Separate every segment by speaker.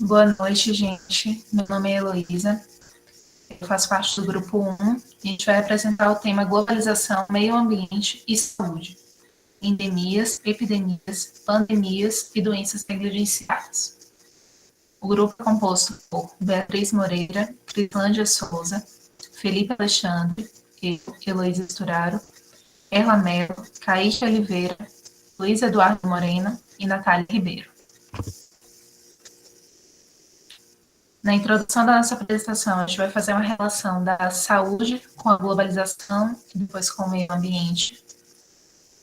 Speaker 1: Boa noite, gente. Meu nome é Heloísa, eu faço parte do grupo 1 e a gente vai apresentar o tema globalização, meio ambiente e saúde, endemias, epidemias, pandemias e doenças negligenciadas. O grupo é composto por Beatriz Moreira, Crislândia Souza, Felipe Alexandre, eu, Heloísa Sturaro, Erla Mello, Caíque Oliveira, Luiz Eduardo Moreno e Natália Ribeiro. Na introdução da nossa apresentação, a gente vai fazer uma relação da saúde com a globalização, depois com o meio ambiente,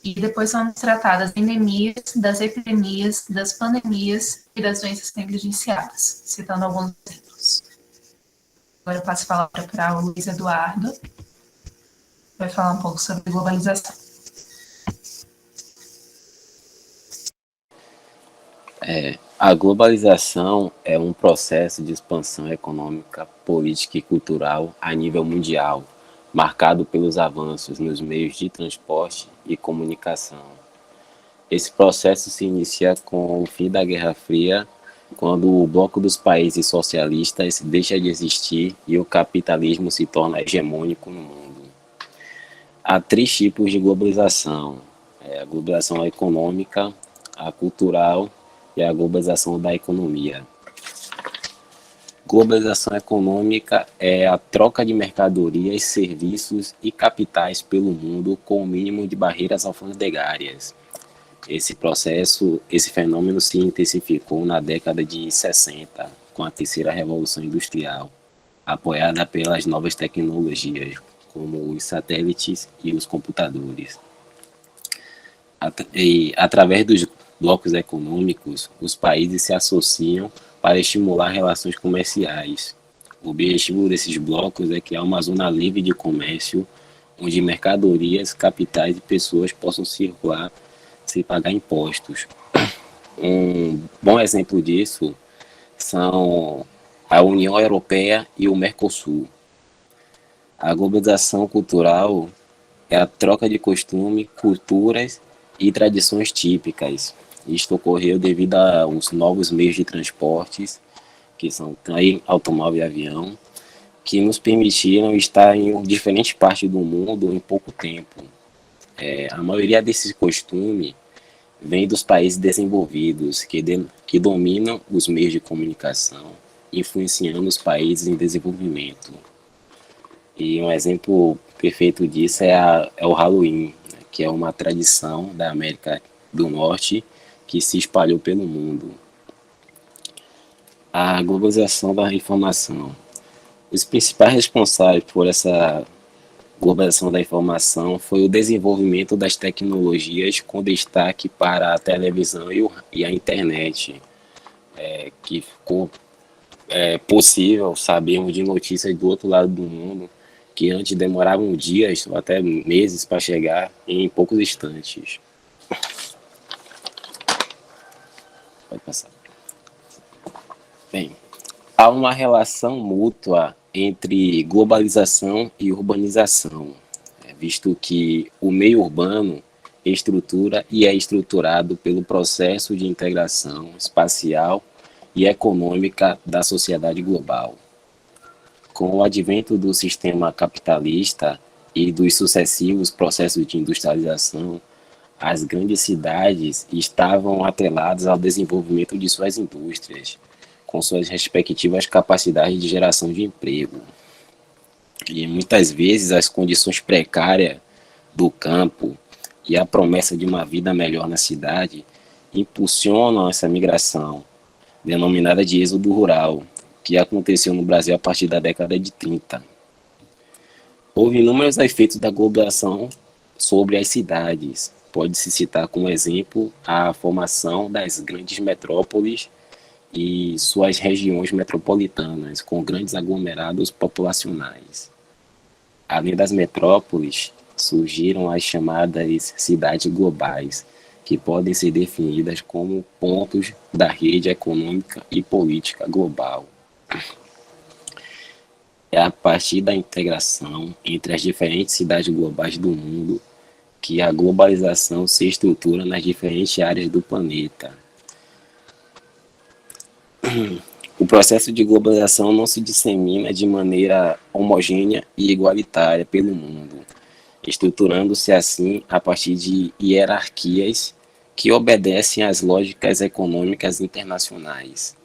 Speaker 1: e depois vamos tratar das endemias, das epidemias, das pandemias e das doenças negligenciadas, citando alguns exemplos. Agora eu passo a palavra para o Luiz Eduardo, que vai falar um pouco sobre globalização.
Speaker 2: A globalização é um processo de expansão econômica, política e cultural a nível mundial, marcado pelos avanços nos meios de transporte e comunicação. Esse processo se inicia com o fim da Guerra Fria, quando o bloco dos países socialistas deixa de existir e o capitalismo se torna hegemônico no mundo. Há três tipos de globalização: a globalização econômica, a cultural e a globalização da economia. Globalização econômica é a troca de mercadorias, serviços e capitais pelo mundo com o mínimo de barreiras alfandegárias. Esse fenômeno se intensificou na década de 60, com a terceira revolução industrial, apoiada pelas novas tecnologias, como os satélites e os computadores. Através dos blocos econômicos, os países se associam para estimular relações comerciais. O objetivo desses blocos é criar uma zona livre de comércio, onde mercadorias, capitais e pessoas possam circular sem pagar impostos. Um bom exemplo disso são a União Europeia e o Mercosul. A globalização cultural é a troca de costumes, culturas e tradições típicas. Isto ocorreu devido aos novos meios de transportes, que são trem, automóvel e avião, que nos permitiram estar em diferentes partes do mundo em pouco tempo. A maioria desses costumes vem dos países desenvolvidos, que dominam os meios de comunicação, influenciando os países em desenvolvimento. E um exemplo perfeito disso é o Halloween, que é uma tradição da América do Norte que se espalhou pelo mundo. A globalização da informação. Os principais responsáveis por essa globalização da informação foi o desenvolvimento das tecnologias com destaque para a televisão e a internet, que ficou possível sabermos de notícias do outro lado do mundo que antes demoravam dias ou até meses para chegar em poucos instantes. Pode passar. Bem, há uma relação mútua entre globalização e urbanização, visto que o meio urbano estrutura e é estruturado pelo processo de integração espacial e econômica da sociedade global. Com o advento do sistema capitalista e dos sucessivos processos de industrialização, as grandes cidades estavam atreladas ao desenvolvimento de suas indústrias, com suas respectivas capacidades de geração de emprego. E muitas vezes as condições precárias do campo e a promessa de uma vida melhor na cidade impulsionam essa migração, denominada de êxodo rural, que aconteceu no Brasil a partir da década de 30. Houve inúmeros efeitos da globalização sobre as cidades. Pode-se citar como exemplo a formação das grandes metrópoles e suas regiões metropolitanas, com grandes aglomerados populacionais. Além das metrópoles, surgiram as chamadas cidades globais, que podem ser definidas como pontos da rede econômica e política global. É a partir da integração entre as diferentes cidades globais do mundo que a globalização se estrutura nas diferentes áreas do planeta. O processo de globalização não se dissemina de maneira homogênea e igualitária pelo mundo, estruturando-se assim a partir de hierarquias que obedecem às lógicas econômicas internacionais.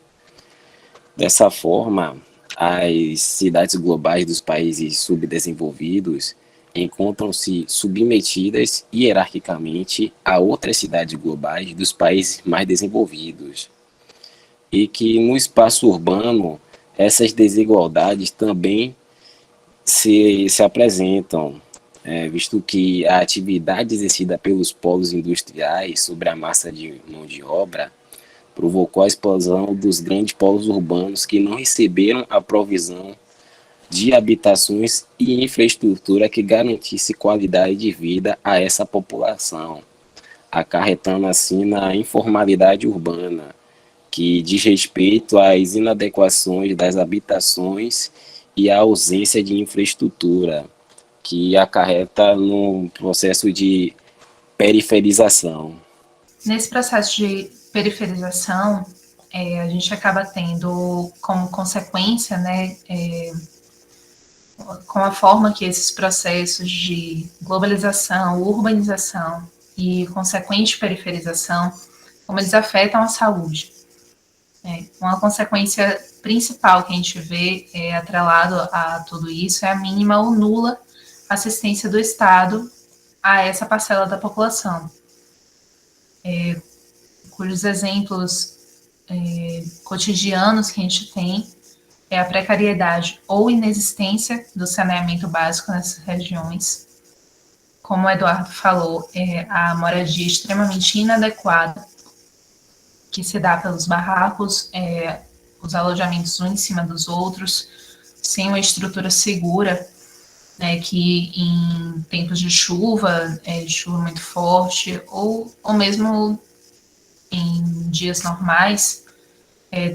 Speaker 2: Dessa forma, as cidades globais dos países subdesenvolvidos encontram-se submetidas hierarquicamente a outras cidades globais dos países mais desenvolvidos. E que no espaço urbano essas desigualdades também se apresentam, visto que a atividade exercida pelos polos industriais sobre a massa de mão de obra provocou a explosão dos grandes polos urbanos que não receberam a provisão de habitações e infraestrutura que garantisse qualidade de vida a essa população, acarretando assim na informalidade urbana, que diz respeito às inadequações das habitações e à ausência de infraestrutura, que acarreta no processo de periferização.
Speaker 1: Nesse processo de periferização, a gente acaba tendo como consequência, né, com a forma que esses processos de globalização, urbanização e consequente periferização, como eles afetam a saúde. Uma consequência principal que a gente vê atrelado a tudo isso é a mínima ou nula assistência do Estado a essa parcela da população, cujos exemplos cotidianos que a gente tem é a precariedade ou inexistência do saneamento básico nessas regiões. Como o Eduardo falou, a moradia extremamente inadequada que se dá pelos barracos, os alojamentos uns em cima dos outros, sem uma estrutura segura, né, que em tempos de chuva muito forte, ou mesmo em dias normais,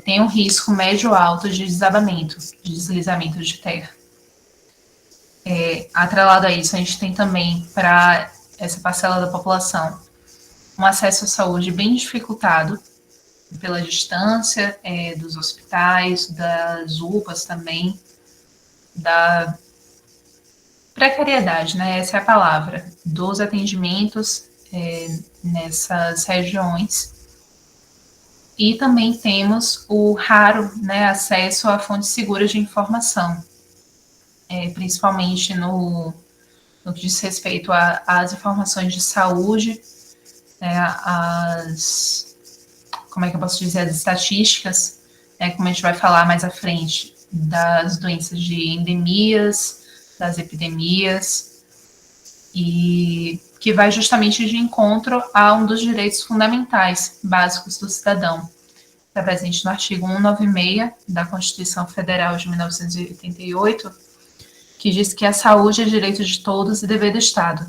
Speaker 1: tem um risco médio alto de desabamento, de deslizamento de terra. Atrelado a isso, a gente tem também, para essa parcela da população, um acesso à saúde bem dificultado, pela distância dos hospitais, das UPAs também, da precariedade, né? Essa é a palavra, dos atendimentos nessas regiões. E também temos o raro, né, acesso a fontes seguras de informação, principalmente no que diz respeito às informações de saúde, como é que eu posso dizer, as estatísticas, como a gente vai falar mais à frente, das doenças de endemias, das epidemias, e que vai justamente de encontro a um dos direitos fundamentais básicos do cidadão. Está presente no artigo 196 da Constituição Federal de 1988, que diz que a saúde é direito de todos e dever do Estado,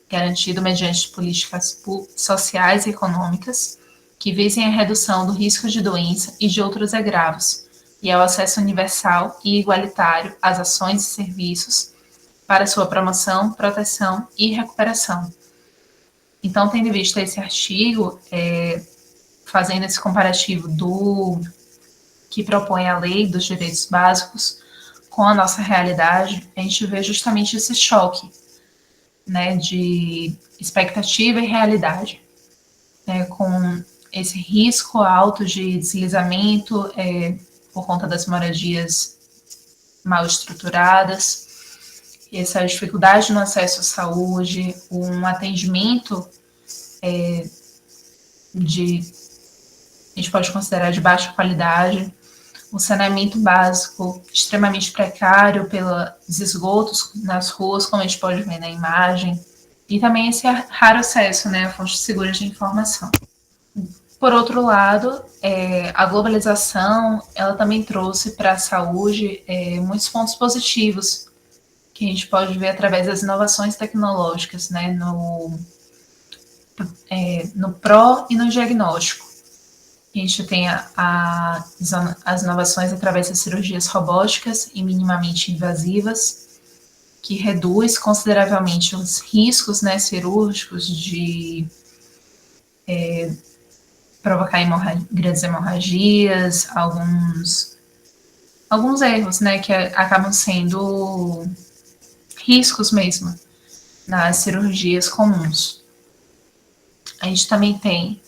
Speaker 1: garantido mediante políticas sociais e econômicas que visem a redução do risco de doença e de outros agravos, e ao acesso universal e igualitário às ações e serviços para sua promoção, proteção e recuperação. Então, tendo em vista esse artigo, fazendo esse comparativo do que propõe a lei dos direitos básicos com a nossa realidade, a gente vê justamente esse choque, né, de expectativa e realidade, com esse risco alto de deslizamento por conta das moradias mal estruturadas, essa dificuldade no acesso à saúde, um atendimento a gente pode considerar de baixa qualidade, um saneamento básico extremamente precário pelos esgotos nas ruas, como a gente pode ver na imagem, e também esse raro acesso, né, a fontes seguras de informação. Por outro lado, a globalização, ela também trouxe para a saúde muitos pontos positivos, que a gente pode ver através das inovações tecnológicas, né, no pró e no diagnóstico. A gente tem as inovações através das cirurgias robóticas e minimamente invasivas, que reduz consideravelmente os riscos, né, cirúrgicos de provocar grandes hemorragias, alguns alguns erros, né, que acabam sendo riscos mesmo nas cirurgias comuns. A gente também tem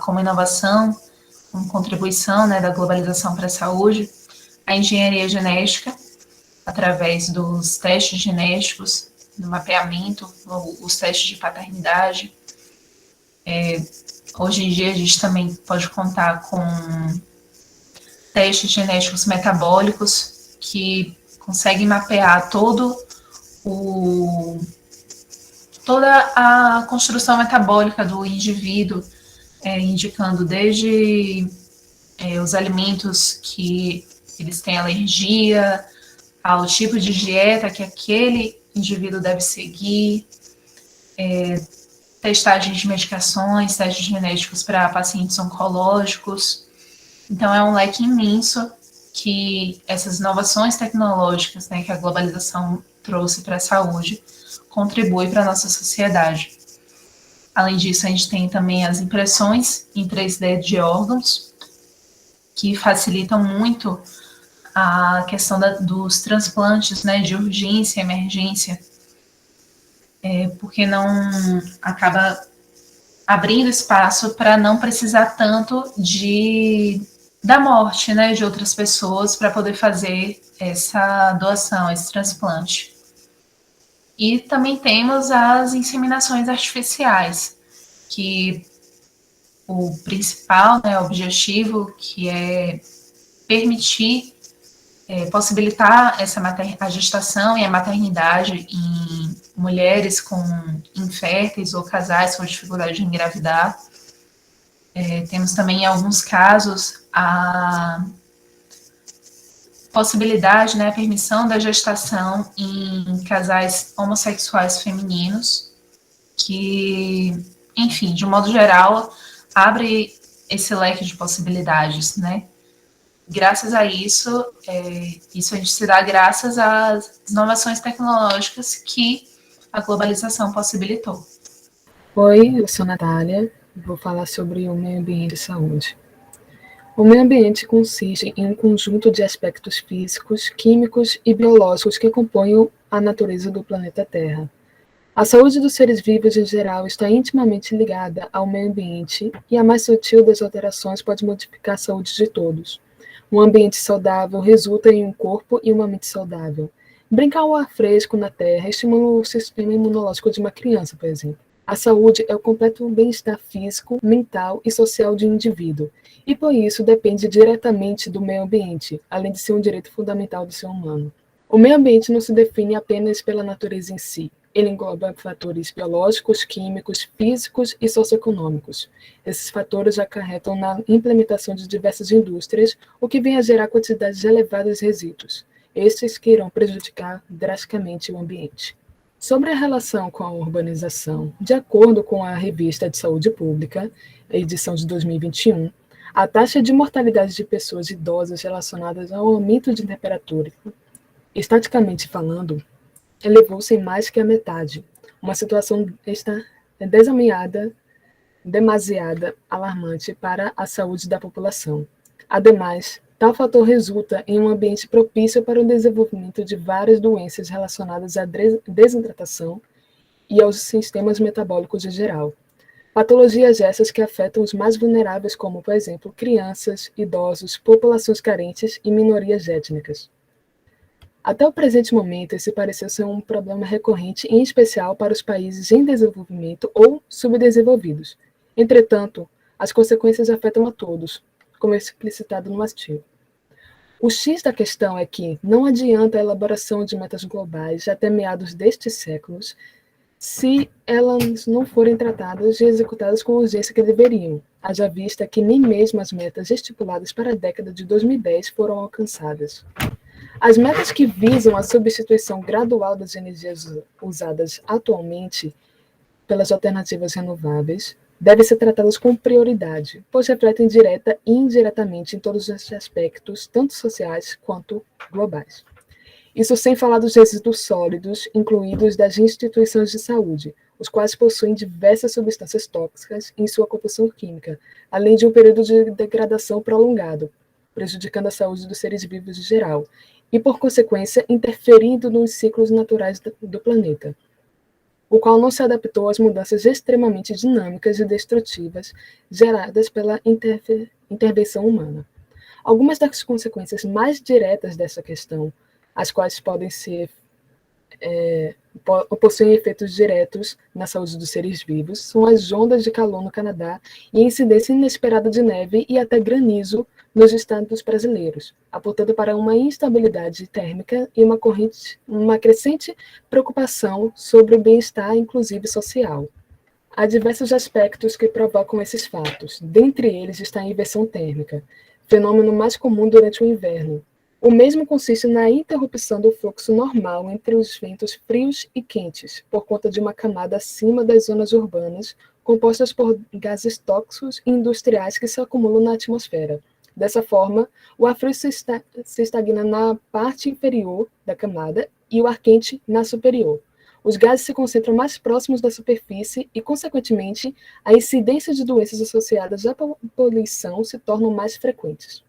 Speaker 1: como inovação, como contribuição, né, da globalização para a saúde, a engenharia genética, através dos testes genéticos, do mapeamento, os testes de paternidade. Hoje em dia a gente também pode contar com testes genéticos metabólicos que conseguem mapear toda a construção metabólica do indivíduo, indicando desde os alimentos que eles têm alergia, ao tipo de dieta que aquele indivíduo deve seguir, testagem de medicações, testes genéticos para pacientes oncológicos. Então, é um leque imenso que essas inovações tecnológicas, né, que a globalização trouxe para a saúde, contribui para a nossa sociedade. Além disso, a gente tem também as impressões em 3D de órgãos, que facilitam muito a questão dos transplantes, né, de urgência, emergência, porque não acaba abrindo espaço para não precisar tanto da morte, né, de outras pessoas para poder fazer essa doação, esse transplante. E também temos as inseminações artificiais, que o principal, né, objetivo, que é permitir, possibilitar a gestação e a maternidade em mulheres inférteis ou casais com dificuldade de engravidar. Temos também, em alguns casos, a possibilidade, né, a permissão da gestação em casais homossexuais femininos, que, enfim, de um modo geral, abre esse leque de possibilidades, né? Graças a isso, isso a gente se dá graças às inovações tecnológicas que a globalização possibilitou.
Speaker 3: Oi, eu sou Natália, vou falar sobre o meio ambiente e saúde. O meio ambiente consiste em um conjunto de aspectos físicos, químicos e biológicos que compõem a natureza do planeta Terra. A saúde dos seres vivos em geral está intimamente ligada ao meio ambiente e a mais sutil das alterações pode modificar a saúde de todos. Um ambiente saudável resulta em um corpo e uma mente saudável. Brincar ao ar fresco na terra estimula o sistema imunológico de uma criança, por exemplo. A saúde é o completo bem-estar físico, mental e social de um indivíduo, e por isso depende diretamente do meio ambiente, além de ser um direito fundamental do ser humano. O meio ambiente não se define apenas pela natureza em si. Ele engloba fatores biológicos, químicos, físicos e socioeconômicos. Esses fatores acarretam na implementação de diversas indústrias, o que vem a gerar quantidades elevadas de resíduos. Estes que irão prejudicar drasticamente o ambiente. Sobre a relação com a urbanização, de acordo com a Revista de Saúde Pública, edição de 2021, a taxa de mortalidade de pessoas idosas relacionadas ao aumento de temperatura, estatisticamente falando, elevou-se em mais que a metade. Uma situação demasiada alarmante para a saúde da população. Ademais, tal fator resulta em um ambiente propício para o desenvolvimento de várias doenças relacionadas à desidratação e aos sistemas metabólicos em geral. Patologias essas que afetam os mais vulneráveis, como, por exemplo, crianças, idosos, populações carentes e minorias étnicas. Até o presente momento, esse pareceu ser um problema recorrente, em especial para os países em desenvolvimento ou subdesenvolvidos. Entretanto, as consequências afetam a todos, como é explicitado no artigo. O X da questão é que não adianta a elaboração de metas globais até meados destes séculos se elas não forem tratadas e executadas com a urgência que deveriam, haja vista que nem mesmo as metas estipuladas para a década de 2010 foram alcançadas. As metas que visam a substituição gradual das energias usadas atualmente pelas alternativas renováveis devem ser tratadas com prioridade, pois refletem direta e indiretamente em todos os aspectos, tanto sociais quanto globais. Isso sem falar dos resíduos sólidos, incluídos das instituições de saúde, os quais possuem diversas substâncias tóxicas em sua composição química, além de um período de degradação prolongado, prejudicando a saúde dos seres vivos em geral, e, por consequência, interferindo nos ciclos naturais do planeta, o qual não se adaptou às mudanças extremamente dinâmicas e destrutivas geradas pela intervenção humana. Algumas das consequências mais diretas dessa questão, as quais possuem efeitos diretos na saúde dos seres vivos, são as ondas de calor no Canadá e a incidência inesperada de neve e até granizo nos estados brasileiros, apontando para uma instabilidade térmica e uma crescente preocupação sobre o bem-estar, inclusive social. Há diversos aspectos que provocam esses fatos. Dentre eles está a inversão térmica, fenômeno mais comum durante o inverno. O mesmo consiste na interrupção do fluxo normal entre os ventos frios e quentes, por conta de uma camada acima das zonas urbanas, compostas por gases tóxicos e industriais que se acumulam na atmosfera. Dessa forma, o ar frio se estagna na parte inferior da camada e o ar quente na superior. Os gases se concentram mais próximos da superfície e, consequentemente, a incidência de doenças associadas à poluição se tornam mais frequentes.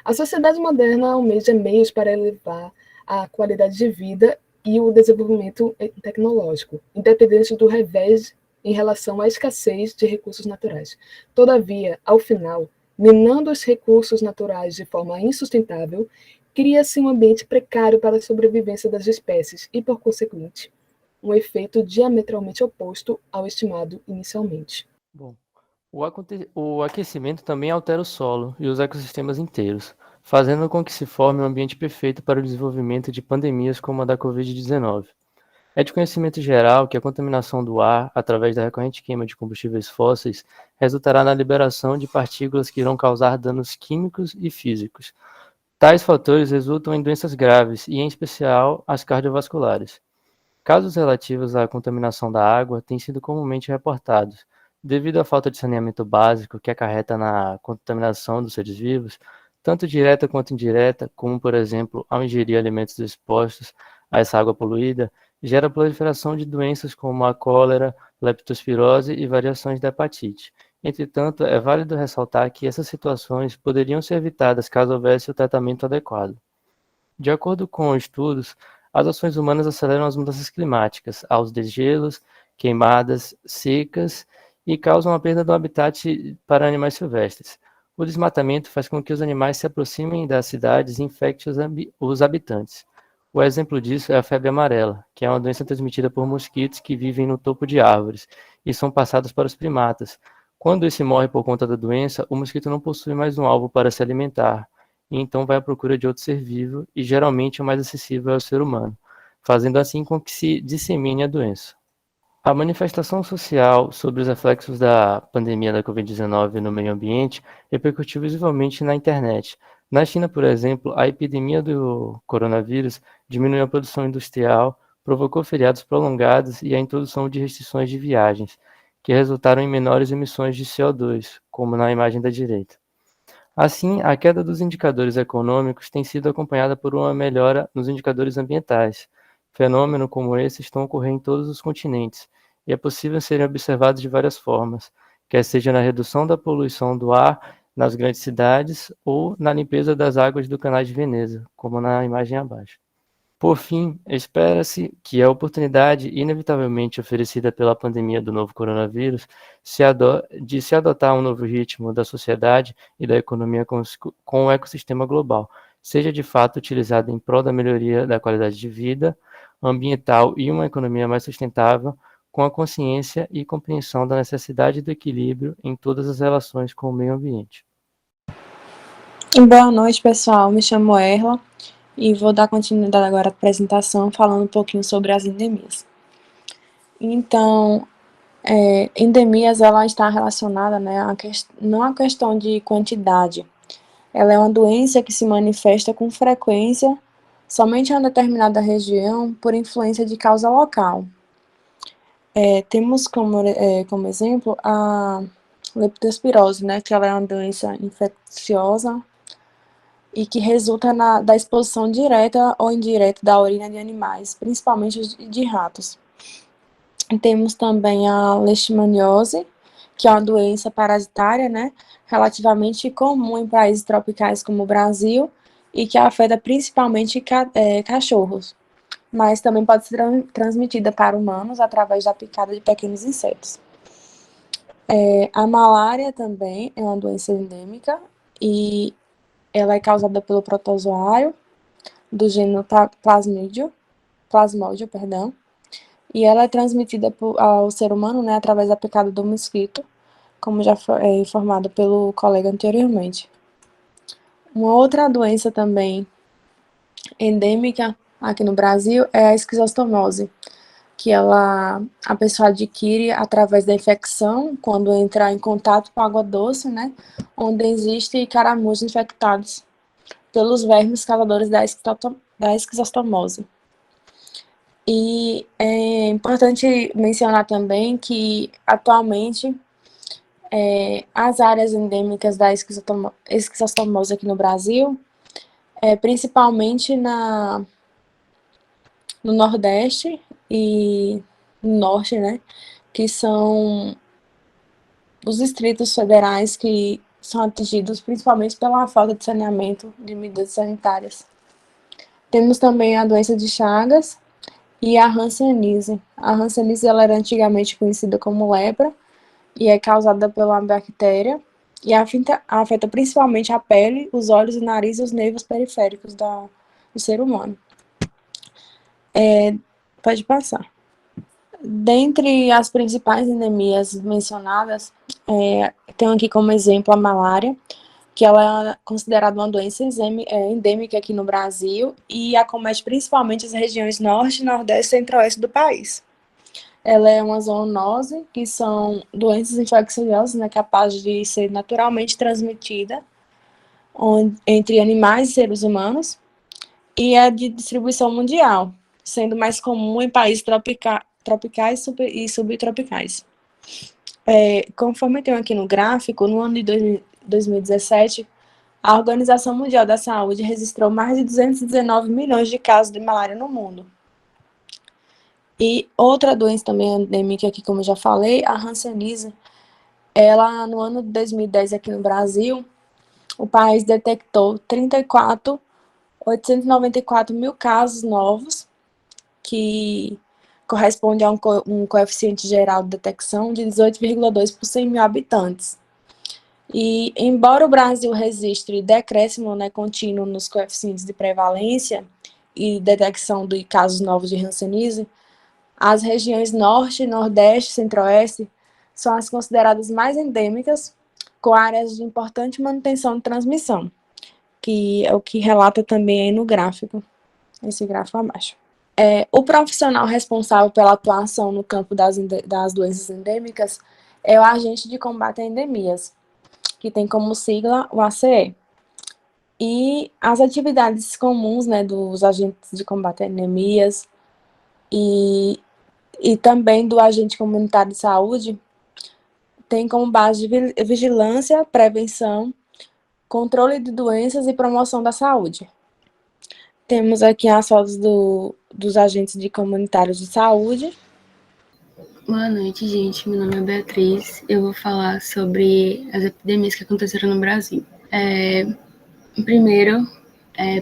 Speaker 3: A sociedade moderna almeja meios para elevar a qualidade de vida e o desenvolvimento tecnológico, independente do revés em relação à escassez de recursos naturais. Todavia, ao final, minando os recursos naturais de forma insustentável, cria-se um ambiente precário para a sobrevivência das espécies e, por consequente, um efeito diametralmente oposto ao estimado inicialmente.
Speaker 4: Bom, o aquecimento também altera o solo e os ecossistemas inteiros, fazendo com que se forme um ambiente perfeito para o desenvolvimento de pandemias como a da Covid-19. É de conhecimento geral que a contaminação do ar, através da recorrente queima de combustíveis fósseis, resultará na liberação de partículas que irão causar danos químicos e físicos. Tais fatores resultam em doenças graves e, em especial, as cardiovasculares. Casos relativos à contaminação da água têm sido comumente reportados, devido à falta de saneamento básico que acarreta na contaminação dos seres vivos, tanto direta quanto indireta, como, por exemplo, ao ingerir alimentos expostos a essa água poluída, gera a proliferação de doenças como a cólera, leptospirose e variações da hepatite. Entretanto, é válido ressaltar que essas situações poderiam ser evitadas caso houvesse o tratamento adequado. De acordo com estudos, as ações humanas aceleram as mudanças climáticas, aos desgelos, queimadas, secas e causam a perda do habitat para animais silvestres. O desmatamento faz com que os animais se aproximem das cidades e infectem os habitantes. O exemplo disso é a febre amarela, que é uma doença transmitida por mosquitos que vivem no topo de árvores e são passados para os primatas. Quando esse morre por conta da doença, o mosquito não possui mais um alvo para se alimentar, e então vai à procura de outro ser vivo, e geralmente o mais acessível é o ser humano, fazendo assim com que se dissemine a doença. A manifestação social sobre os reflexos da pandemia da Covid-19 no meio ambiente repercutiu visivelmente na internet. Na China, por exemplo, a epidemia do coronavírus diminuiu a produção industrial, provocou feriados prolongados e a introdução de restrições de viagens, que resultaram em menores emissões de CO2, como na imagem da direita. Assim, a queda dos indicadores econômicos tem sido acompanhada por uma melhora nos indicadores ambientais. Fenômenos como esse estão ocorrendo em todos os continentes, e é possível serem observados de várias formas, quer seja na redução da poluição do ar nas grandes cidades ou na limpeza das águas do Canal de Veneza, como na imagem abaixo. Por fim, espera-se que a oportunidade inevitavelmente oferecida pela pandemia do novo coronavírus de se adotar um novo ritmo da sociedade e da economia com o ecossistema global seja de fato utilizada em prol da melhoria da qualidade de vida ambiental e uma economia mais sustentável, com a consciência e compreensão da necessidade do equilíbrio em todas as relações com o meio ambiente.
Speaker 5: Boa noite, pessoal. Me chamo Erla e vou dar continuidade agora à apresentação falando um pouquinho sobre as endemias. Então, endemias, ela está relacionada, né, não à questão de quantidade. Ela é uma doença que se manifesta com frequência somente em uma determinada região por influência de causa local. Temos como exemplo a leptospirose, né, que ela é uma doença infecciosa e que resulta da exposição direta ou indireta da urina de animais, principalmente de ratos. Temos também a leishmaniose, que é uma doença parasitária, né, relativamente comum em países tropicais como o Brasil e que afeta principalmente cachorros, mas também pode ser transmitida para humanos através da picada de pequenos insetos. A malária também é uma doença endêmica e ela é causada pelo protozoário do gênero Plasmodium, perdão, e ela é transmitida ao ser humano, né, através da picada do mosquito, como já foi informado pelo colega anteriormente. Uma outra doença também endêmica aqui no Brasil é a esquizostomose, que a pessoa adquire através da infecção, quando entra em contato com água doce, né, onde existem caramujos infectados pelos vermes causadores da esquizostomose. E é importante mencionar também que, atualmente, as áreas endêmicas da esquizostomose aqui no Brasil, principalmente no Nordeste e no Norte, né, que são os distritos federais que são atingidos principalmente pela falta de saneamento de medidas sanitárias. Temos também a doença de Chagas e a hanseníase. A hanseníase ela era antigamente conhecida como lepra e é causada pela bactéria e afeta principalmente a pele, os olhos, o nariz e os nervos periféricos do ser humano. Pode passar. Dentre as principais endemias mencionadas, tenho aqui como exemplo a malária, que ela é considerada uma doença endêmica aqui no Brasil e acomete principalmente as regiões norte, nordeste e centro-oeste do país. Ela é uma zoonose, que são doenças infecciosas, né, capazes de ser naturalmente transmitida entre animais e seres humanos, e é de distribuição mundial, sendo mais comum em países tropicais e subtropicais. Conforme tem aqui no gráfico, no ano de 2017, a Organização Mundial da Saúde registrou mais de 219 milhões de casos de malária no mundo. E outra doença também endêmica aqui, como eu já falei, a hanseníase, ela no ano de 2010 aqui no Brasil, o país detectou 894 mil casos novos, que corresponde a um coeficiente geral de detecção de 18,2 por 100 mil habitantes. E, embora o Brasil registre decréscimo, né, contínuo nos coeficientes de prevalência e detecção de casos novos de hanseníase, as regiões Norte, Nordeste e Centro-Oeste são as consideradas mais endêmicas, com áreas de importante manutenção de transmissão, que é o que relata também aí no gráfico, esse gráfico abaixo. O profissional responsável pela atuação no campo das doenças endêmicas é o agente de combate a endemias, que tem como sigla o ACE. E as atividades comuns, né, dos agentes de combate a endemias e também do agente comunitário de saúde tem como base de vigilância, prevenção, controle de doenças e promoção da saúde. Temos aqui as fotos dos agentes de comunitários de saúde.
Speaker 6: Boa noite, gente. Meu nome é Beatriz. Eu vou falar sobre as epidemias que aconteceram no Brasil. Primeiro,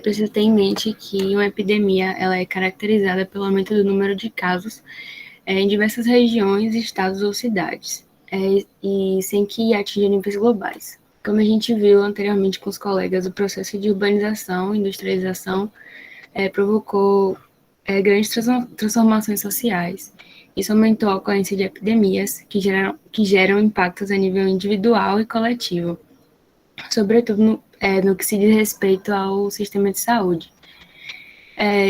Speaker 6: precisa ter em mente que uma epidemia ela é caracterizada pelo aumento do número de casos em diversas regiões, estados ou cidades, e sem que atinja níveis globais. Como a gente viu anteriormente com os colegas, o processo de urbanização e industrialização provocou grandes transformações sociais. Isso aumentou a ocorrência de epidemias que geram impactos a nível individual e coletivo, sobretudo no que se diz respeito ao sistema de saúde.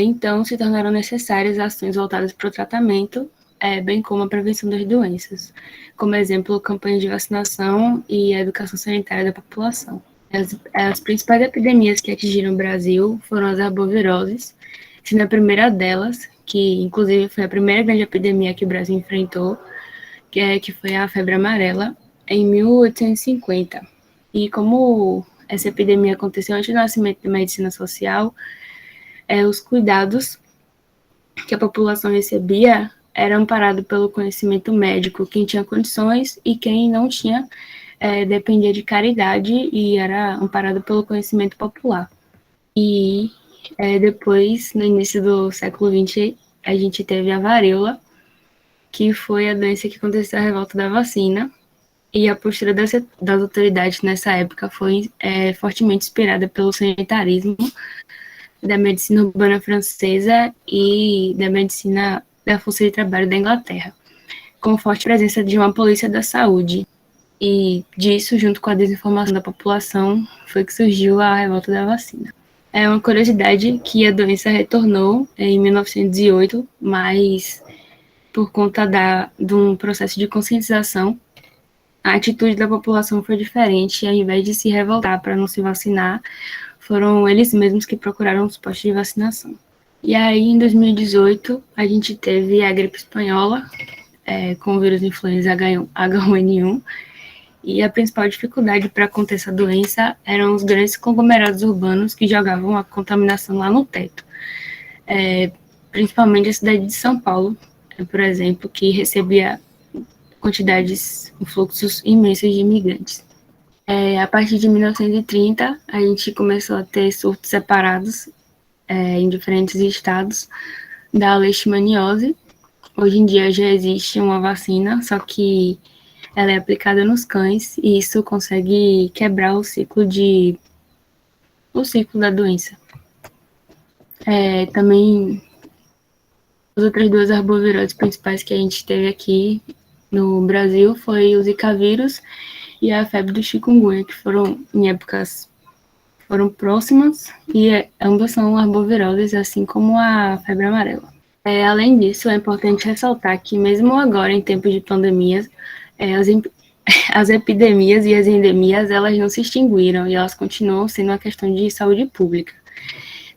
Speaker 6: Então, se tornaram necessárias ações voltadas para o tratamento, bem como a prevenção das doenças, como exemplo, campanhas de vacinação e a educação sanitária da população. As principais epidemias que atingiram o Brasil foram as arboviroses, sendo a primeira delas, que inclusive foi a primeira grande epidemia que o Brasil enfrentou, que foi a febre amarela, em 1850. E como essa epidemia aconteceu antes do nascimento da medicina social, os cuidados que a população recebia era amparado pelo conhecimento médico quem tinha condições e quem não tinha dependia de caridade e era amparado pelo conhecimento popular. E depois, no início do século XX, a gente teve a varíola, que foi a doença que aconteceu a revolta da vacina, e a postura das autoridades nessa época foi fortemente inspirada pelo sanitarismo da medicina urbana francesa e da medicina da força de trabalho da Inglaterra, com forte presença de uma polícia da saúde. E disso, junto com a desinformação da população, foi que surgiu a revolta da vacina. É uma curiosidade que a doença retornou em 1908, mas por conta de um processo de conscientização, a atitude da população foi diferente, e ao invés de se revoltar para não se vacinar, foram eles mesmos que procuraram os postos de vacinação. E aí, em 2018, a gente teve a gripe espanhola, com o vírus influenza H1N1, e a principal dificuldade para conter essa doença eram os grandes conglomerados urbanos que jogavam a contaminação lá no teto. Principalmente a cidade de São Paulo, por exemplo, que recebia quantidades, fluxos imensos de imigrantes. A partir de 1930, a gente começou a ter surtos separados em diferentes estados da leishmaniose. Hoje em dia já existe uma vacina, só que ela é aplicada nos cães e isso consegue quebrar o ciclo da doença. Também as outras duas arboviroses principais que a gente teve aqui no Brasil foi o Zika vírus e a febre do chikungunya, que foram em épocas próximas, e ambas são arboviroses, assim como a febre amarela. Além disso, é importante ressaltar que mesmo agora, em tempos de pandemias, as epidemias e as endemias, elas não se extinguiram e elas continuam sendo uma questão de saúde pública.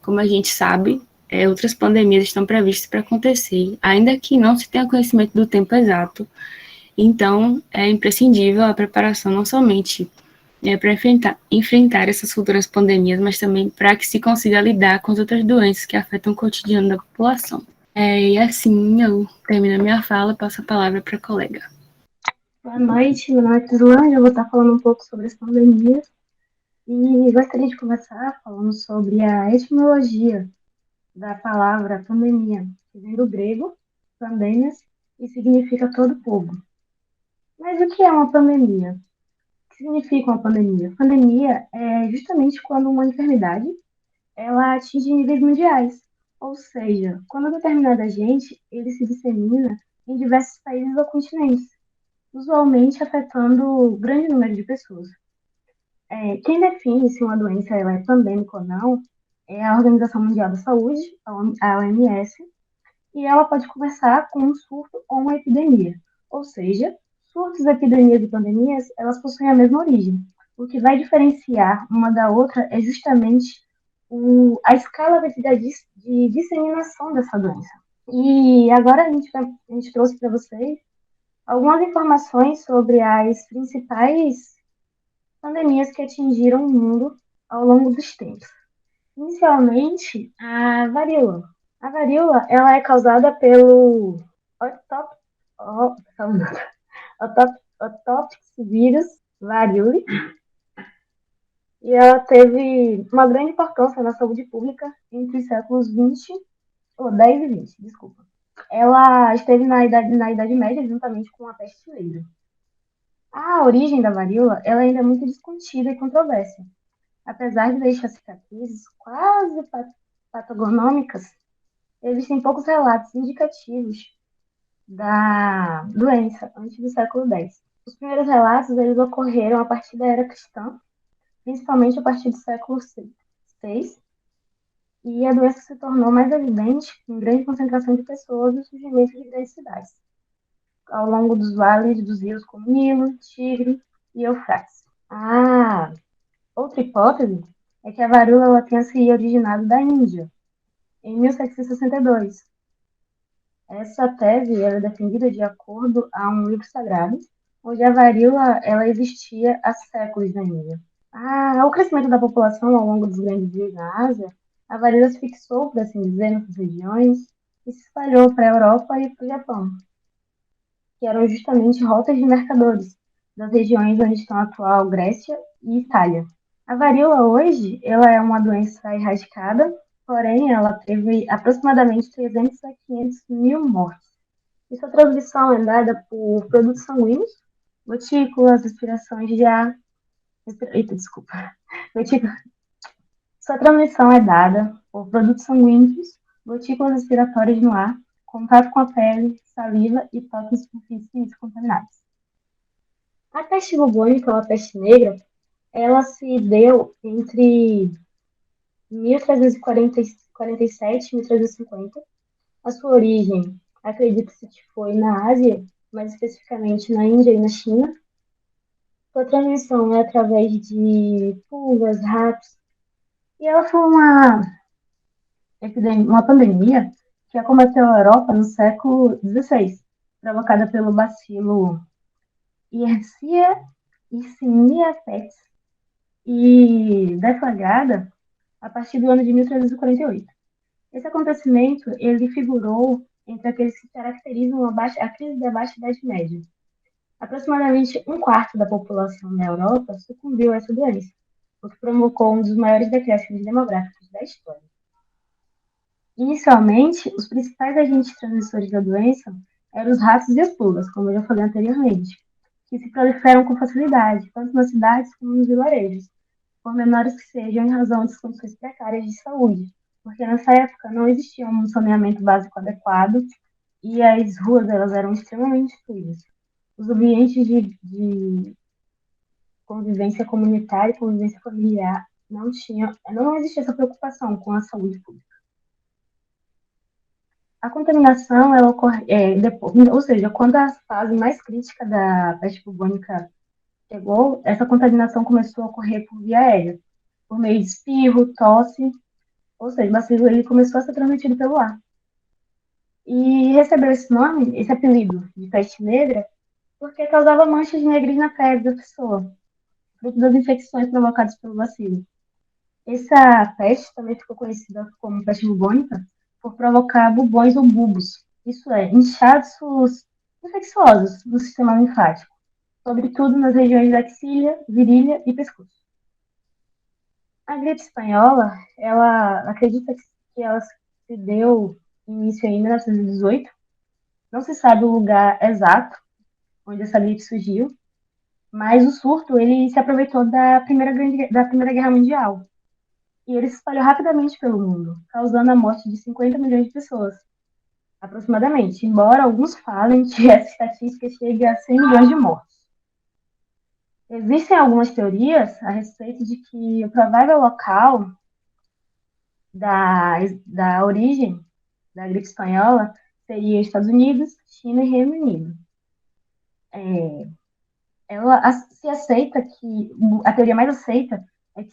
Speaker 6: Como a gente sabe, outras pandemias estão previstas para acontecer, ainda que não se tenha conhecimento do tempo exato. Então, é imprescindível a preparação não somente para enfrentar essas futuras pandemias, mas também para que se consiga lidar com as outras doenças que afetam o cotidiano da população. E assim eu termino minha fala e passo a palavra para a colega.
Speaker 7: Boa noite, meu nome é Crislândia, eu vou estar falando um pouco sobre as pandemias e gostaria de começar falando sobre a etimologia da palavra pandemia, que vem do grego, pandemias, e significa todo povo. Mas o que é uma pandemia? O que significa uma pandemia? Pandemia é justamente quando uma enfermidade ela atinge níveis mundiais, ou seja, quando um determinado agente ele se dissemina em diversos países ou continentes, usualmente afetando um grande número de pessoas. Quem define se uma doença ela é pandêmica ou não é a Organização Mundial da Saúde, a OMS, e ela pode conversar com um surto ou uma epidemia. Ou seja, surtos, epidemias e pandemias, elas possuem a mesma origem. O que vai diferenciar uma da outra é justamente a escala de disseminação dessa doença. E agora a gente trouxe para vocês algumas informações sobre as principais pandemias que atingiram o mundo ao longo dos tempos. Inicialmente, a varíola. A varíola ela é causada pelo Otopsvírus variole, e ela teve uma grande importância na saúde pública entre os séculos 10 e 20, desculpa. Ela esteve na Idade Média juntamente com a peste negra. A origem da varíola ela ainda é muito discutida e controversa. Apesar de deixar cicatrizes quase patogonômicas, existem poucos relatos indicativos da doença antes do século X. Os primeiros relatos eles ocorreram a partir da era cristã, principalmente a partir do século VI, e a doença se tornou mais evidente em grande concentração de pessoas e o surgimento de grandes cidades, ao longo dos vales dos rios como Nilo, Tigre e Eufrates. Outra hipótese é que a varíola ela tenha se originado da Índia, em 1762. Essa tese era defendida de acordo a um livro sagrado, onde a varíola ela existia há séculos na Índia. Ao crescimento da população ao longo dos grandes rios na Ásia, a varíola se fixou, por assim dizer, nessas regiões, e se espalhou para a Europa e para o Japão, que eram justamente rotas de mercadores das regiões onde estão a atual Grécia e Itália. A varíola hoje, ela é uma doença erradicada, porém ela teve aproximadamente 300 a 500 mil mortes. E sua transmissão é dada por produtos sanguíneos, gotículas, respirações de ar. Eita, desculpa. Gotículas. Sua transmissão é dada por produtos sanguíneos, gotículas respiratórias no ar, contato com a pele, saliva e toque em superfícies contaminadas. A peste bubônica, ou a peste negra, ela se deu entre 1347 e 1350. A sua origem, acredita-se que foi na Ásia, mais especificamente na Índia e na China. Sua transmissão é através de pulgas, ratos, e ela foi uma pandemia que acometeu a Europa no século XVI, provocada pelo bacilo Yersinia pestis e deflagrada a partir do ano de 1348. Esse acontecimento ele figurou entre aqueles que caracterizam a crise da Baixa Idade Média. Aproximadamente um quarto da população na Europa sucumbiu a essa doença, o que provocou um dos maiores decréscimos demográficos da história. Inicialmente, os principais agentes transmissores da doença eram os ratos e as pulgas, como eu já falei anteriormente, que se proliferam com facilidade, tanto nas cidades como nos vilarejos, por menores que sejam em razão de condições precárias de saúde, porque nessa época não existia um saneamento básico adequado e as ruas elas eram extremamente sujas. Os ambientes de convivência comunitária e convivência familiar não existia essa preocupação com a saúde pública. A contaminação, ela ocorre, ou seja, quando a fase mais crítica da peste bubônica chegou, essa contaminação começou a ocorrer por via aérea, por meio de espirro, tosse, ou seja, o bacilo ele começou a ser transmitido pelo ar. E recebeu esse nome, esse apelido de peste negra, porque causava manchas negras na pele da pessoa, fruto das infecções provocadas pelo bacilo. Essa peste também ficou conhecida como peste bubônica por provocar bubões ou bulbos, isso é, inchaços infecciosos no sistema linfático, sobretudo nas regiões da axila, virilha e pescoço. A gripe espanhola, ela acredita que ela se deu início em 1918. Não se sabe o lugar exato onde essa gripe surgiu, mas o surto ele se aproveitou da Primeira Guerra Mundial. E ele se espalhou rapidamente pelo mundo, causando a morte de 50 milhões de pessoas, aproximadamente, embora alguns falem que essa estatística chegue a 100 milhões de mortes. Existem algumas teorias a respeito de que o provável local da origem da gripe espanhola seria Estados Unidos, China e Reino Unido. Se aceita que a teoria mais aceita é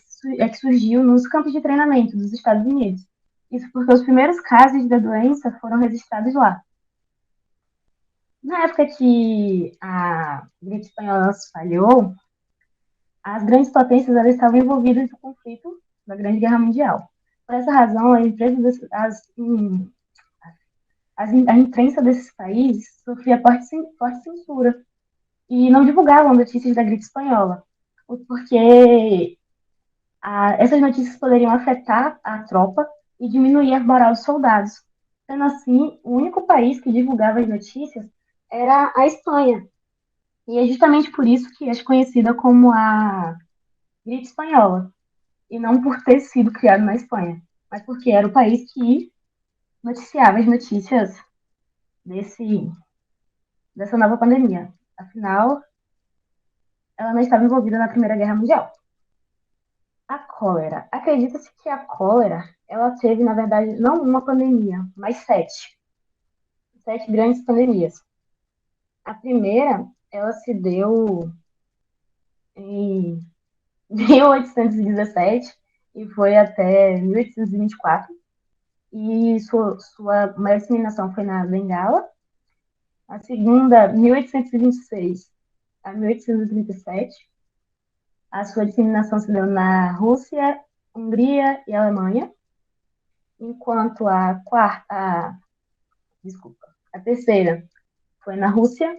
Speaker 7: que surgiu nos campos de treinamento dos Estados Unidos. Isso porque os primeiros casos da doença foram registrados lá. Na época que a gripe espanhola se espalhou, as grandes potências elas estavam envolvidas no conflito da Grande Guerra Mundial. Por essa razão, a imprensa desses países sofria forte censura e não divulgavam notícias da gripe espanhola, porque essas notícias poderiam afetar a tropa e diminuir a moral dos soldados. Sendo assim, o único país que divulgava as notícias era a Espanha. E é justamente por isso que é conhecida como a gripe espanhola, e não por ter sido criado na Espanha, mas porque era o país que noticiava as notícias dessa nova pandemia. Afinal, ela não estava envolvida na Primeira Guerra Mundial. A cólera. Acredita-se que a cólera, ela teve, na verdade, não uma pandemia, mas 7. 7 grandes pandemias. A primeira, ela se deu em 1817 e foi até 1824. E sua maior disseminação foi na Bengala. A segunda, 1826 a 1837. A sua disseminação se deu na Rússia, Hungria e Alemanha. Enquanto a Desculpa. A terceira foi na Rússia,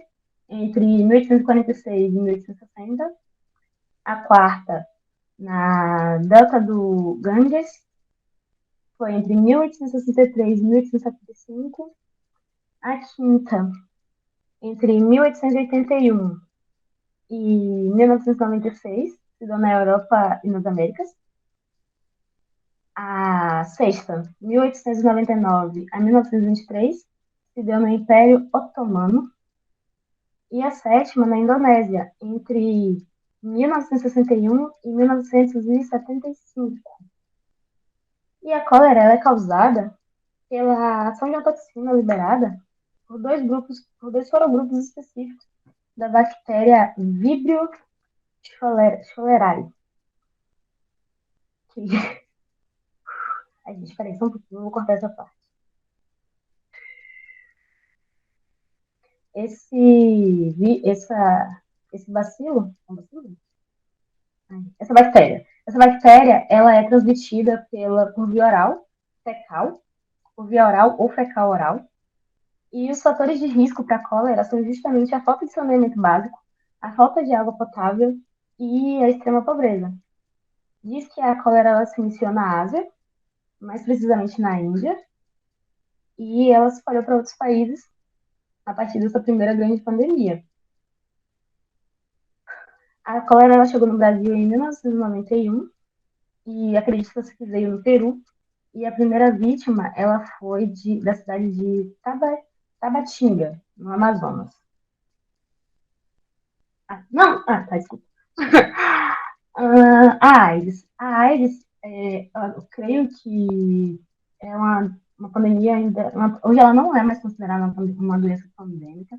Speaker 7: entre 1846 e 1860. A quarta, na Delta do Ganges, foi entre 1863 e 1875. A quinta, entre 1881 e 1996, se deu na Europa e nas Américas. A sexta, 1899 a 1923, se deu no Império Otomano. E a sétima, na Indonésia, entre 1961 e 1975. E a cólera ela é causada pela ação de uma toxina liberada por dois sorogrupos específicos da bactéria Vibrio cholerae. Ai, gente, peraí, só um pouquinho, eu vou cortar essa parte. Esse bacilo, é um bacilo? Essa bactéria, ela é transmitida por via oral, fecal, por via oral ou fecal oral. E os fatores de risco para a cólera são justamente a falta de saneamento básico, a falta de água potável e a extrema pobreza. Diz que a cólera ela se iniciou na Ásia, mais precisamente na Índia, e ela se espalhou para outros países a partir dessa primeira grande pandemia. A cólera ela chegou no Brasil em 1991 e acredita-se que veio no Peru. E a primeira vítima ela foi da cidade de Tabatinga, no Amazonas. Desculpa. A AIDS. A AIDS, eu creio que é uma pandemia ainda. Hoje ela não é mais considerada uma doença pandêmica,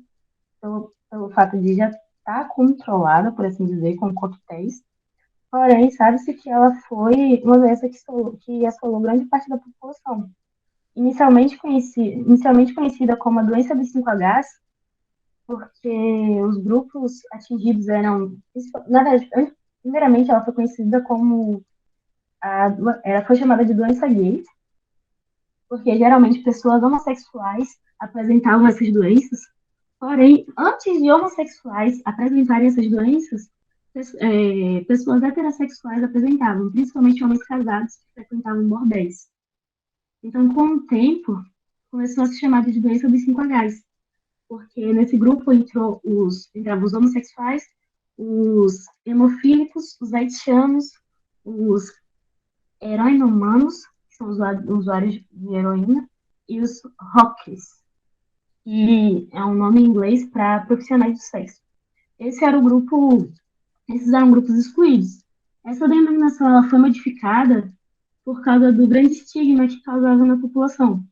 Speaker 7: pelo fato de já estar controlada, por assim dizer, com coquetéis. Porém, sabe-se que ela foi uma doença que assolou grande parte da população. Inicialmente conhecida como a doença dos 5Hs, porque os grupos atingidos eram. Na verdade, primeiramente, ela foi conhecida como. Ela foi chamada de doença gay, porque geralmente pessoas homossexuais apresentavam essas doenças. Porém, antes de homossexuais apresentarem essas doenças, pessoas heterossexuais apresentavam, principalmente homens casados que frequentavam bordéis. Então, com o tempo, começou a se chamar de doença dos 5Hs, porque nesse grupo entravam os homossexuais, os hemofílicos, os haitianos, os heroinomanos, que são usuários de heroína, e os rockers, que é um nome em inglês para profissionais do sexo. Esses eram grupos excluídos. Essa denominação ela foi modificada por causa do grande estigma que causava na população,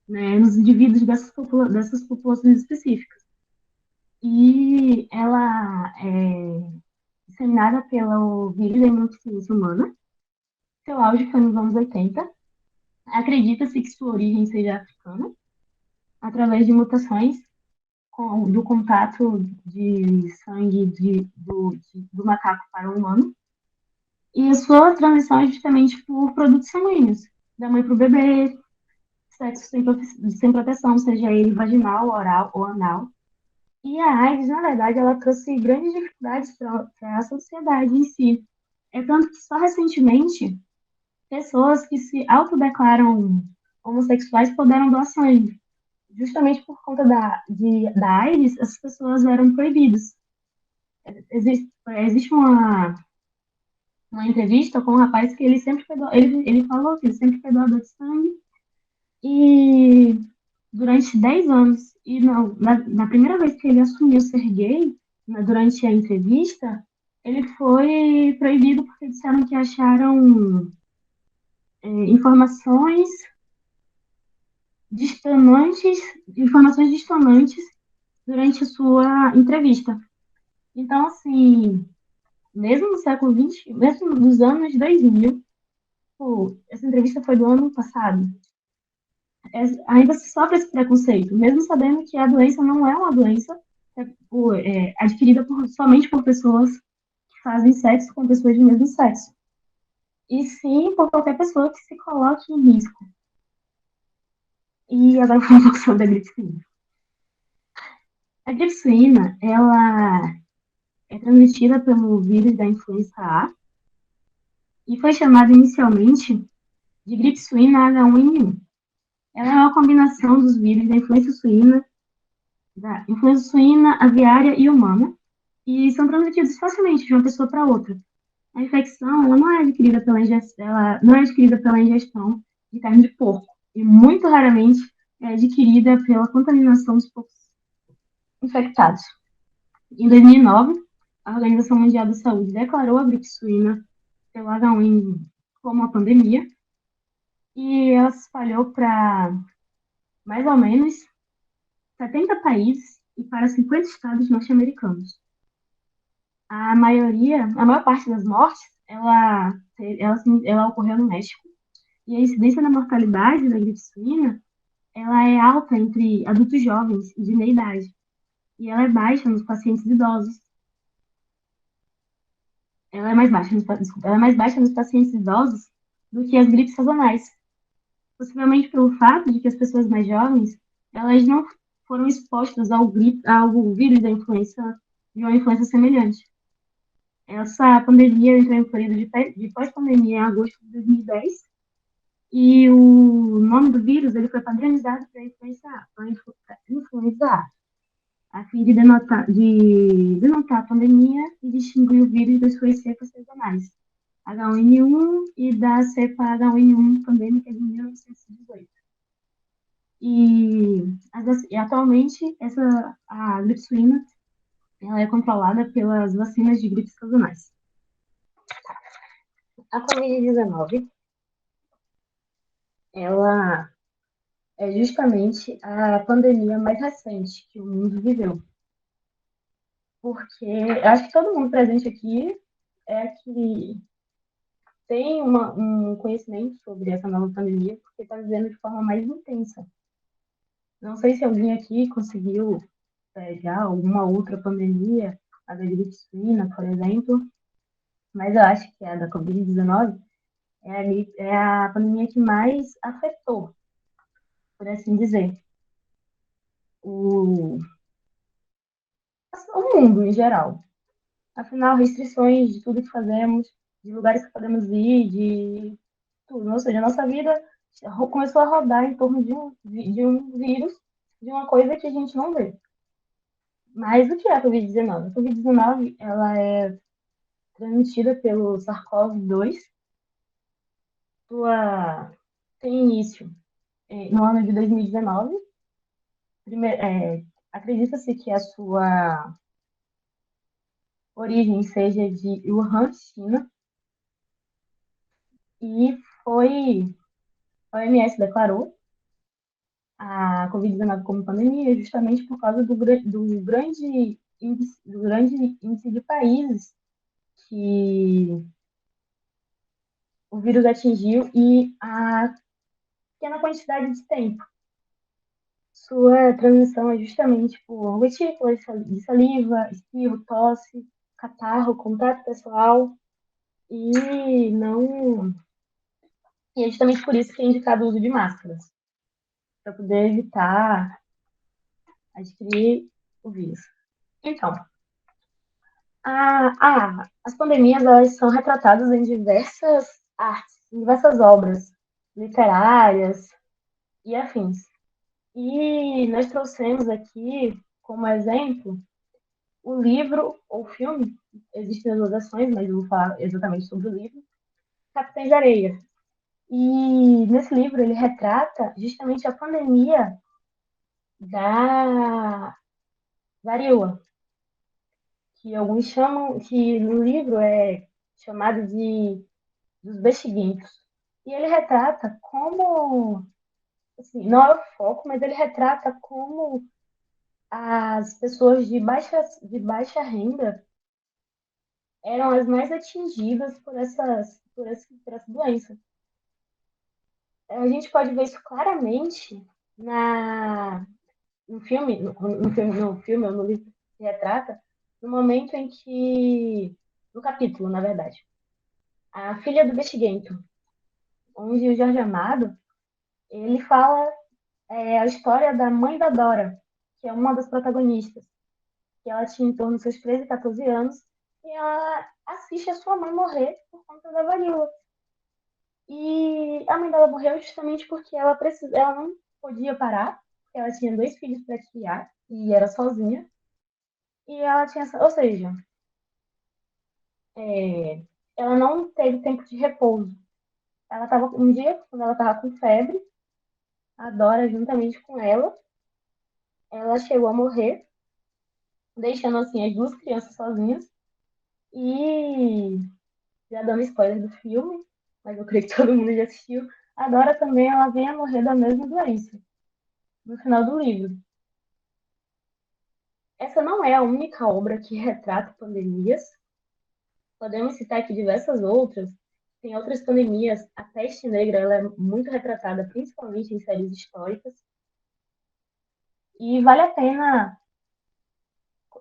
Speaker 7: né, nos indivíduos dessas populações específicas. E ela é disseminada pelo vírus da imunodeficiência humana. Seu auge foi nos anos 80. Acredita-se que sua origem seja africana, através de mutações do contato de sangue do macaco para o humano. E a sua transmissão é justamente por produtos sanguíneos, da mãe para o bebê, sexo sem proteção, seja ele vaginal, oral ou anal. E a AIDS, na verdade, ela trouxe grandes dificuldades para a sociedade em si. É tanto que só recentemente, pessoas que se autodeclaram homossexuais puderam doar sangue. Justamente por conta da AIDS, essas pessoas eram proibidas. Existe uma entrevista com um rapaz que ele sempre foi ele falou que ele sempre foi doador de sangue, e durante 10 anos, e na primeira vez que ele assumiu ser gay, durante a entrevista, ele foi proibido porque disseram que acharam informações distonantes durante a sua entrevista. Então, assim, mesmo no século XX, mesmo nos anos 2000, essa entrevista foi do ano passado, ainda se sofre esse preconceito, mesmo sabendo que a doença não é uma doença adquirida somente por pessoas que fazem sexo com pessoas do mesmo sexo, e sim por qualquer pessoa que se coloque em risco. E agora falar um pouco sobre a gripe suína. A gripe suína, ela é transmitida pelo vírus da influenza A e foi chamada inicialmente de gripe suína H1N1. Ela é uma combinação dos vírus da influenza suína, aviária e humana, e são transmitidos facilmente de uma pessoa para outra. A infecção, ela não é adquirida pela ingestão de carne de porco, e muito raramente é adquirida pela contaminação dos porcos infectados. Em 2009, a Organização Mundial da Saúde declarou a gripe suína pelo H1N1 como uma pandemia, e ela se espalhou para mais ou menos 70 países e para 50 estados norte-americanos. A maior parte das mortes, ela ocorreu no México, e a incidência da mortalidade da gripe suína, ela é alta entre adultos jovens e de meia idade, e ela é baixa nos pacientes idosos. Ela é mais baixa nos pacientes idosos do que as gripes sazonais, possivelmente pelo fato de que as pessoas mais jovens, elas não foram expostas ao vírus de uma influenza semelhante. Essa pandemia entrou em período de pós-pandemia em agosto de 2010, e o nome do vírus ele foi padronizado para influenza A, a fim de denotar a pandemia e distinguir o vírus das suas cepas sazonais, H1N1 e da cepa H1N1 pandêmica de 1918. E atualmente, a gripe suína ela é controlada pelas vacinas de gripe sazonais. A Covid-19, ela é justamente a pandemia mais recente que o mundo viveu. Porque acho que todo mundo presente aqui que tem um conhecimento sobre essa nova pandemia, porque está vivendo de forma mais intensa. Não sei se alguém aqui conseguiu pegar alguma outra pandemia, a da gripe suína, por exemplo, mas eu acho que a da Covid-19 é a pandemia que mais afetou, por assim dizer, o mundo em geral. Afinal, restrições de tudo que fazemos, de lugares que podemos ir, de tudo. Ou seja, a nossa vida começou a rodar em torno de um vírus, de uma coisa que a gente não vê. Mas o que é a Covid-19? A Covid-19 ela é transmitida pelo SARS-CoV-2. Tem início no ano de 2019. Acredita-se que a sua origem seja de Wuhan, China. E a OMS declarou a Covid-19 como pandemia justamente por causa do grande índice de países que o vírus atingiu e a pequena quantidade de tempo. Sua transmissão é justamente por gotículas de saliva, espirro, tosse, catarro, contato pessoal, e é justamente por isso que é indicado o uso de máscaras, para poder evitar adquirir o vírus. Então, as pandemias elas são retratadas em diversas artes, em diversas obras literárias e afins. E nós trouxemos aqui, como exemplo, o livro ou filme, existem as versões, mas eu vou falar exatamente sobre o livro, Capitães de Areia. E nesse livro ele retrata justamente a pandemia da varíola, que alguns chamam, que no livro é chamado dos bexiguentos. E ele retrata como, assim, não é o foco, mas ele retrata como as pessoas de baixa renda eram as mais atingidas por essa doença. A gente pode ver isso claramente no filme ou no livro que retrata, no momento em que, no capítulo, na verdade, a filha do Bexiguento, onde o Jorge Amado, ele fala É a história da mãe da Dora, que é uma das protagonistas, que ela tinha em torno dos seus 13, 14 anos, e ela assiste a sua mãe morrer por conta da varíola. E a mãe dela morreu justamente porque ela não podia parar, porque ela tinha 2 filhos para criar e era sozinha. E ela tinha, ou seja, ela não teve tempo de repouso. Ela estava um dia, quando ela estava com febre, a Dora, juntamente com ela chegou a morrer, deixando assim as 2 crianças sozinhas. E já dando spoiler do filme, mas eu creio que todo mundo já assistiu. A Dora também ela vem a morrer da mesma doença no final do livro. Essa não é a única obra que retrata pandemias. Podemos citar aqui diversas outras. Tem outras pandemias. A peste negra ela é muito retratada, principalmente em séries históricas. E vale a pena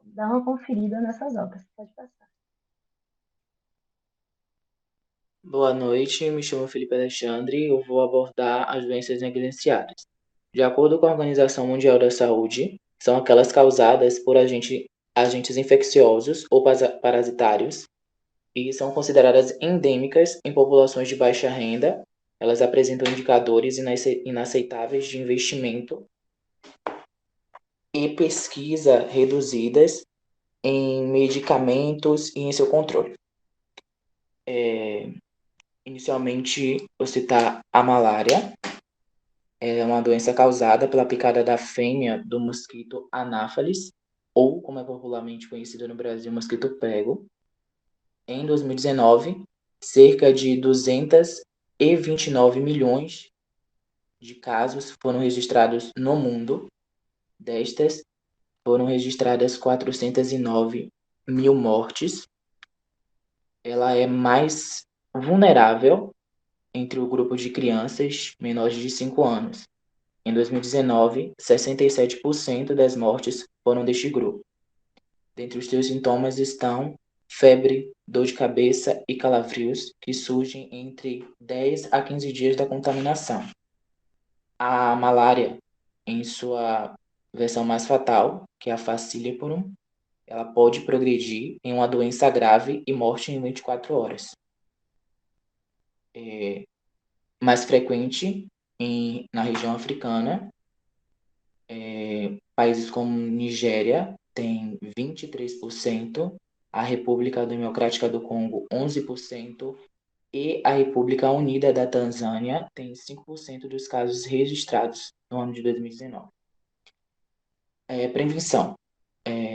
Speaker 7: dar uma conferida nessas obras. Pode passar.
Speaker 8: Boa noite, me chamo Felipe Alexandre e eu vou abordar as doenças negligenciadas. De acordo com a Organização Mundial da Saúde, são aquelas causadas por agentes infecciosos ou parasitários e são consideradas endêmicas em populações de baixa renda. Elas apresentam indicadores inaceitáveis de investimento e pesquisa reduzidas em medicamentos e em seu controle. Inicialmente, vou citar a malária. É uma doença causada pela picada da fêmea do mosquito Anopheles, ou, como é popularmente conhecido no Brasil, mosquito prego. Em 2019, cerca de 229 milhões de casos foram registrados no mundo. Destas, foram registradas 409 mil mortes. Ela é mais vulnerável entre o grupo de crianças menores de 5 anos. Em 2019, 67% das mortes foram deste grupo. Dentre os seus sintomas estão febre, dor de cabeça e calafrios, que surgem entre 10 a 15 dias da contaminação. A malária, em sua versão mais fatal, que é a Falciparum, ela pode progredir em uma doença grave e morte em 24 horas. Mais frequente na região africana, países como Nigéria tem 23%, a República Democrática do Congo 11% e a República Unida da Tanzânia tem 5% dos casos registrados no ano de 2019. Prevenção.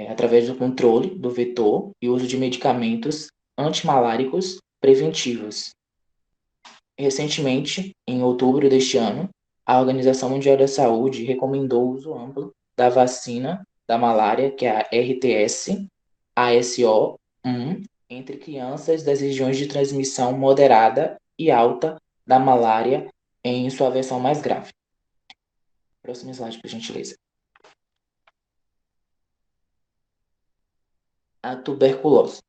Speaker 8: Através do controle do vetor e uso de medicamentos antimaláricos preventivos. Recentemente, em outubro deste ano, a Organização Mundial da Saúde recomendou o uso amplo da vacina da malária, que é a RTS-ASO-1, entre crianças das regiões de transmissão moderada e alta da malária em sua versão mais grave. Próximo slide, por gentileza. A tuberculose.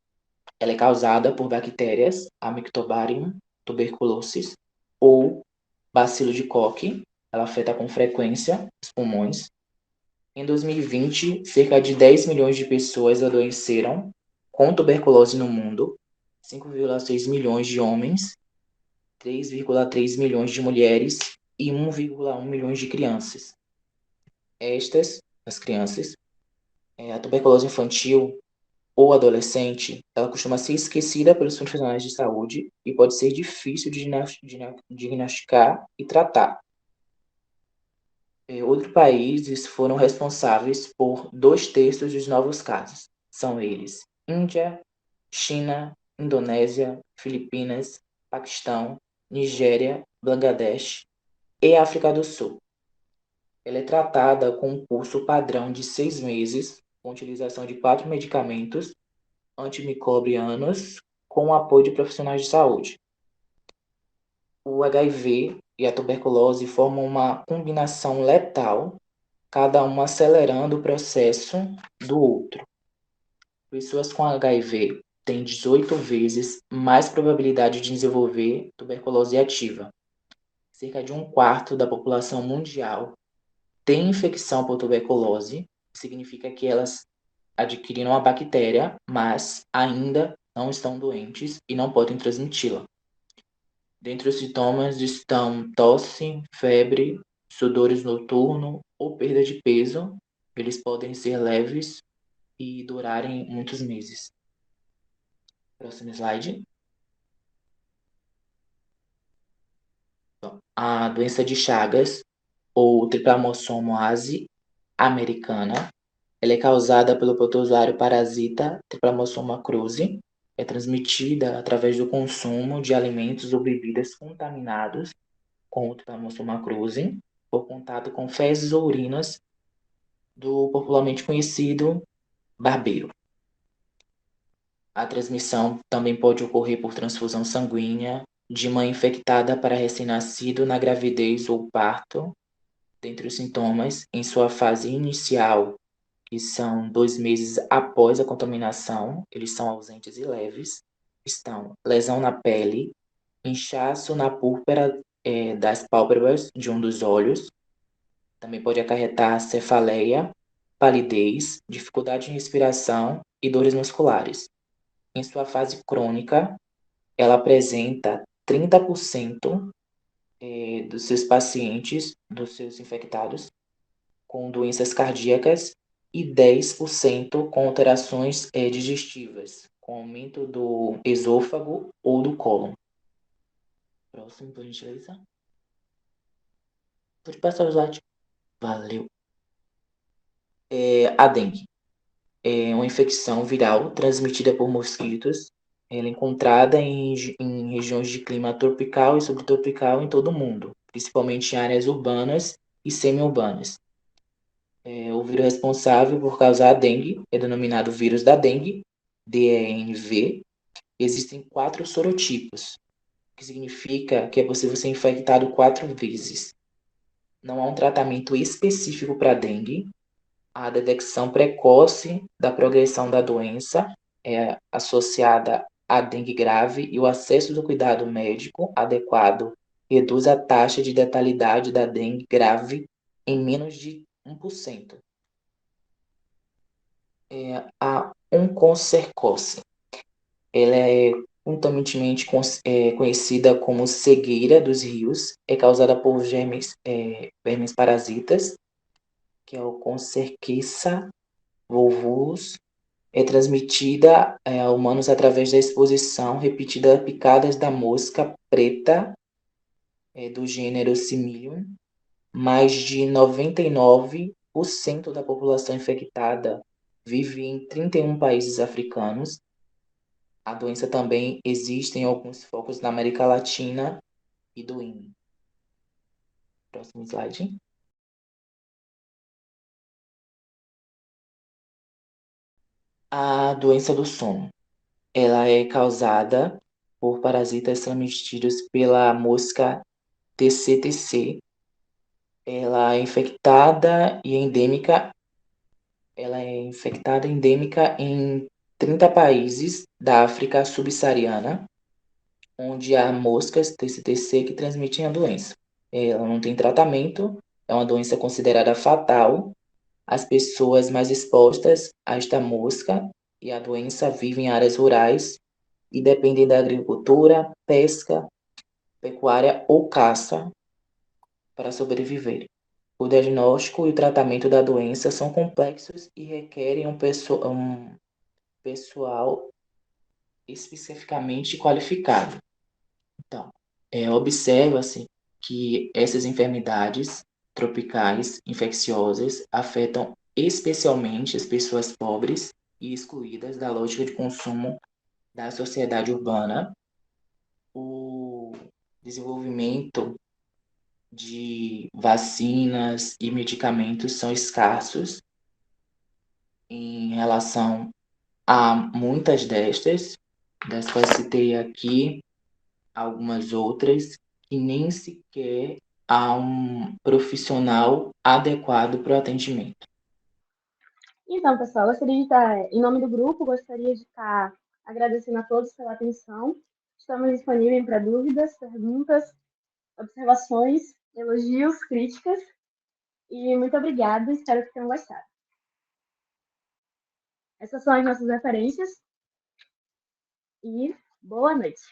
Speaker 8: Ela é causada por bactérias Amictobarium tuberculosis ou bacilo de Koch. Ela afeta com frequência os pulmões. Em 2020, cerca de 10 milhões de pessoas adoeceram com tuberculose no mundo, 5,6 milhões de homens, 3,3 milhões de mulheres e 1,1 milhões de crianças. As crianças, a tuberculose infantil ou adolescente, ela costuma ser esquecida pelos profissionais de saúde e pode ser difícil de diagnosticar e tratar. Outros países foram responsáveis por 2/3 dos novos casos. São eles: Índia, China, Indonésia, Filipinas, Paquistão, Nigéria, Bangladesh e África do Sul. Ela é tratada com um curso padrão de 6 meses, com utilização de 4 medicamentos antimicrobianos com o apoio de profissionais de saúde. O HIV e a tuberculose formam uma combinação letal, cada um acelerando o processo do outro. Pessoas com HIV têm 18 vezes mais probabilidade de desenvolver tuberculose ativa. Cerca de 1/4 da população mundial têm infecção por tuberculose, significa que elas adquiriram a bactéria, mas ainda não estão doentes e não podem transmiti-la. Dentre os sintomas estão tosse, febre, sudores noturnos ou perda de peso. Eles podem ser leves e durarem muitos meses. Próximo slide. A doença de Chagas, ou Trypanossomonas americana, ela é causada pelo protozoário parasita Trypanosoma cruzi. É transmitida através do consumo de alimentos ou bebidas contaminados com o Trypanosoma cruzi, por contato com fezes ou urinas do popularmente conhecido barbeiro. A transmissão também pode ocorrer por transfusão sanguínea de mãe infectada para recém-nascido na gravidez ou parto. Dentre os sintomas, em sua fase inicial, que são 2 meses após a contaminação, eles são ausentes e leves, estão lesão na pele, inchaço na púrpura das pálpebras de um dos olhos, também pode acarretar cefaleia, palidez, dificuldade em respiração e dores musculares. Em sua fase crônica, ela apresenta 30% dos seus pacientes, dos seus infectados, com doenças cardíacas e 10% com alterações digestivas, com aumento do esôfago ou do cólon. Próximo, por gentileza. Pode passar o slide. Valeu. A dengue é uma infecção viral transmitida por mosquitos. Ela é encontrada em regiões de clima tropical e subtropical em todo o mundo, principalmente em áreas urbanas e semi-urbanas. O vírus responsável por causar a dengue é denominado vírus da dengue, DENV. Existem 4 sorotipos, que significa que é possível ser infectado 4 vezes. Não há um tratamento específico para dengue. A detecção precoce da progressão da doença é associada à dengue grave e o acesso do cuidado médico adequado reduz a taxa de letalidade da dengue grave em menos de 1%. A oncocercose. Ela é comumente conhecida como cegueira dos rios, é causada por vermes parasitas, que é o Onchocerciasis volvulus, é transmitida a humanos através da exposição repetida a picadas da mosca preta do gênero Similium. Mais de 99% da população infectada vive em 31 países africanos. A doença também existe em alguns focos na América Latina e do Índio. Próximo slide. A doença do sono. Ela é causada por parasitas transmitidos pela mosca TCTC. Ela é infectada e endêmica. Ela é infectada e endêmica em 30 países da África subsaariana, onde há moscas TCTC que transmitem a doença. Ela não tem tratamento, é uma doença considerada fatal. As pessoas mais expostas a esta mosca e a doença vivem em áreas rurais e dependem da agricultura, pesca, pecuária ou caça para sobreviver. O diagnóstico e o tratamento da doença são complexos e requerem um pessoal especificamente qualificado. Então, observa-se que essas enfermidades tropicais infecciosas afetam especialmente as pessoas pobres e excluídas da lógica de consumo da sociedade urbana. O desenvolvimento de vacinas e medicamentos são escassos em relação a muitas das quais citei aqui, algumas outras, que nem sequer há um profissional adequado para o atendimento.
Speaker 7: Então, pessoal, gostaria de estar, em nome do grupo, gostaria de estar agradecendo a todos pela atenção. Estamos disponíveis para dúvidas, perguntas, observações, elogios, críticas. E muito obrigada, espero que tenham gostado. Essas são as nossas referências e boa noite.